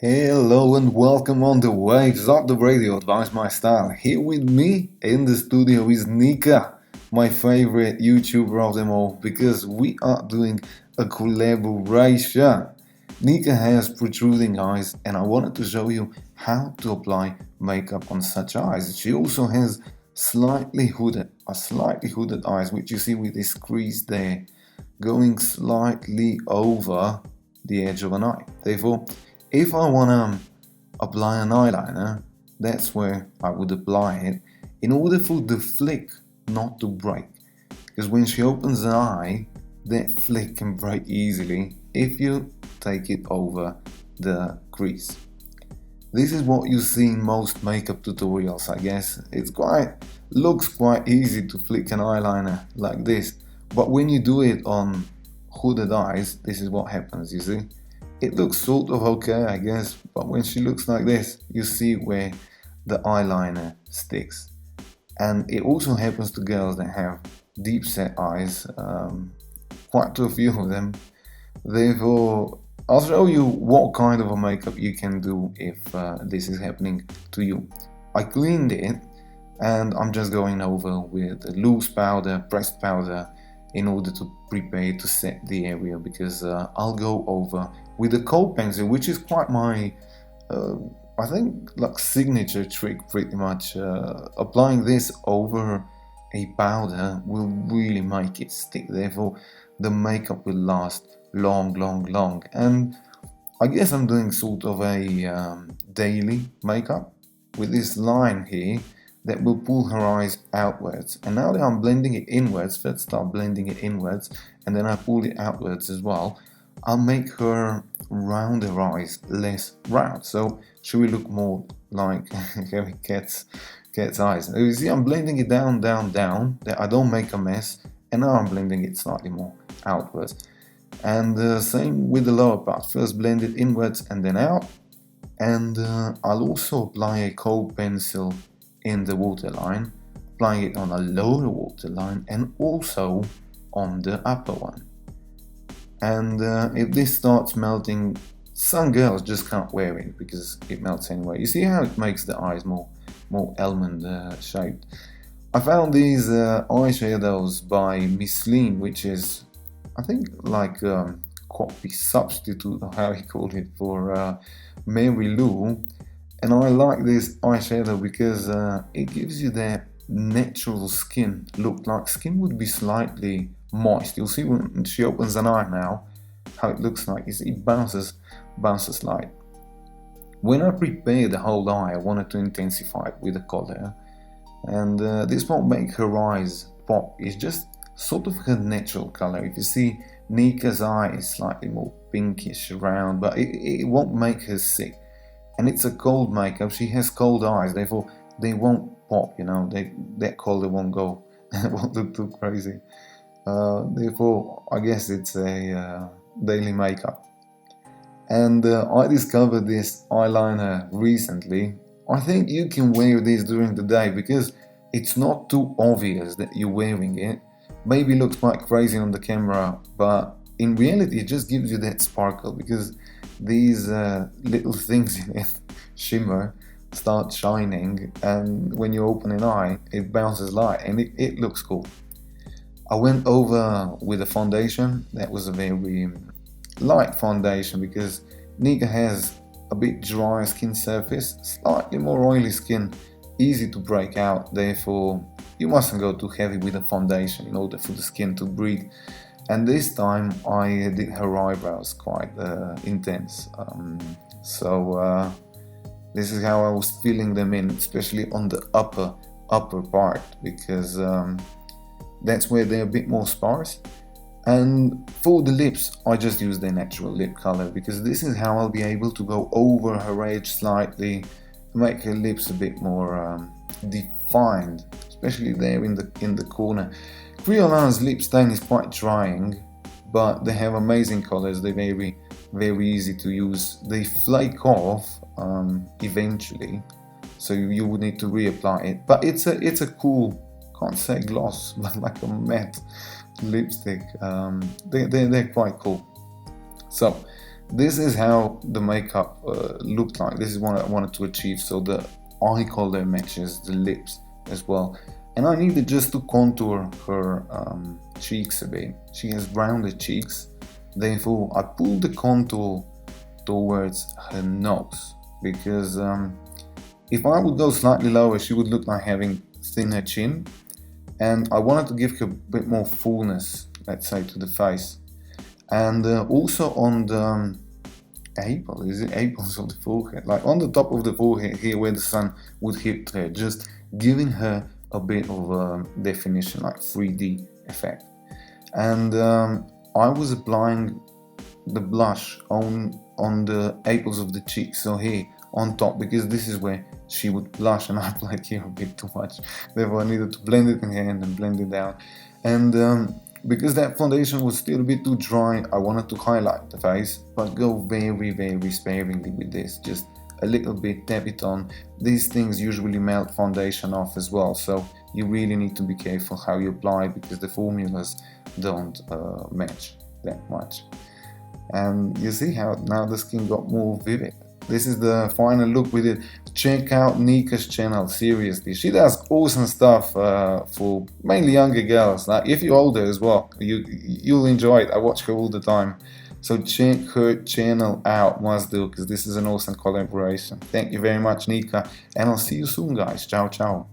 Hello and welcome on the waves of the radio Advise My Style. Here with me in the studio is Nika, my favorite YouTuber of them all, because we are doing a collaboration. Nika has protruding eyes and I wanted to show you how to apply makeup on such eyes. She also has slightly hooded eyes, which you see with this crease there, going slightly over the edge of an eye. Therefore, if I want to apply an eyeliner, that's where I would apply it in order for the flick not to break. Because when she opens an eye, that flick can break easily if you take it over the crease. This is what you see in most makeup tutorials, I guess. Looks quite easy to flick an eyeliner like this, but when you do it on hooded eyes, this is what happens, you see. It looks sort of okay, I guess, but when she looks like this, you see where the eyeliner sticks. And it also happens to girls that have deep set eyes, quite a few of them. Therefore, I'll show you what kind of a makeup you can do if this is happening to you. I cleaned it and I'm just going over with a loose powder, pressed powder, in order to prepare to set the area, because I'll go over with a cold pencil, which is quite my I think like signature trick pretty much. Applying this over a powder will really make it stick, therefore the makeup will last long, and I guess I'm doing sort of a daily makeup with this line here that will pull her eyes outwards. And now that I'm blending it inwards, first start blending it inwards and then I pull it outwards as well, I'll make her rounder eyes less round, so she will look more like Harry cat's eyes. You see, I'm blending it down that I don't make a mess, and now I'm blending it slightly more outwards. And same with the lower part, first blend it inwards and then out. And I'll also apply a cold pencil in the waterline, applying it on a lower waterline and also on the upper one. And if this starts melting, some girls just can't wear it because it melts anyway. You see how it makes the eyes more almond shaped. I found these eyeshadows by Miss Lean, which is, I think, like copy substitute, or how he called it, for Mary Lou. And I like this eyeshadow because it gives you that natural skin look, like skin would be slightly moist. You'll see when she opens an eye now how it looks like. You see, it bounces light. When I prepared the whole eye, I wanted to intensify it with a color, and this won't make her eyes pop. It's just sort of her natural color. If you see, Nika's eye is slightly more pinkish around, but it won't make her sick. And it's a cold makeup. She has cold eyes, therefore they won't pop. You know, that color won't go, won't look too crazy. Therefore, I guess it's a daily makeup. And I discovered this eyeliner recently. I think you can wear this during the day because it's not too obvious that you're wearing it. Maybe looks quite crazy on the camera, but in reality it just gives you that sparkle, because these little things in it shimmer, start shining, and when you open an eye it bounces light and it looks cool. I went over with a foundation that was a very light foundation because Nika has a bit drier skin surface, slightly more oily skin, easy to break out, therefore you mustn't go too heavy with the foundation in order for the skin to breathe. And this time I did her eyebrows quite intense, so this is how I was filling them in, especially on the upper part, because that's where they're a bit more sparse. And for the lips, I just use the natural lip color, because this is how I'll be able to go over her edge slightly, make her lips a bit more defined, especially there in the corner. Creolan's lip stain is quite drying, but they have amazing colors. They're very easy to use. They flake off eventually, so you would need to reapply it. But it's a cool, can't say gloss, but like a matte lipstick. They're quite cool. So this is how the makeup looked like. This is what I wanted to achieve, so the eye color matches the lips as well. And I needed just to contour her cheeks a bit. She has rounded cheeks, therefore I pulled the contour towards her nose, because if I would go slightly lower, she would look like having thinner chin, and I wanted to give her a bit more fullness, let's say, to the face. And also on the apples of the forehead, like on the top of the forehead here where the sun would hit her, just giving her a bit of definition, like 3D effect. And I was applying the blush on the apples of the cheeks, so here on top, because this is where she would blush, and I applied here a bit too much, therefore I needed to blend it in here and then blend it down. And because that foundation was still a bit too dry, I wanted to highlight the face, but go very, very sparingly with this, just a little bit, tap it on. These things usually melt foundation off as well, so you really need to be careful how you apply, because the formulas don't match that much. And you see how now the skin got more vivid. This is the final look with it. Check out Nika's channel, seriously. She does awesome stuff for mainly younger girls. Like if you're older as well, you'll enjoy it. I watch her all the time. So check her channel out, must do, because this is an awesome collaboration. Thank you very much, Nika, and I'll see you soon, guys. Ciao, ciao.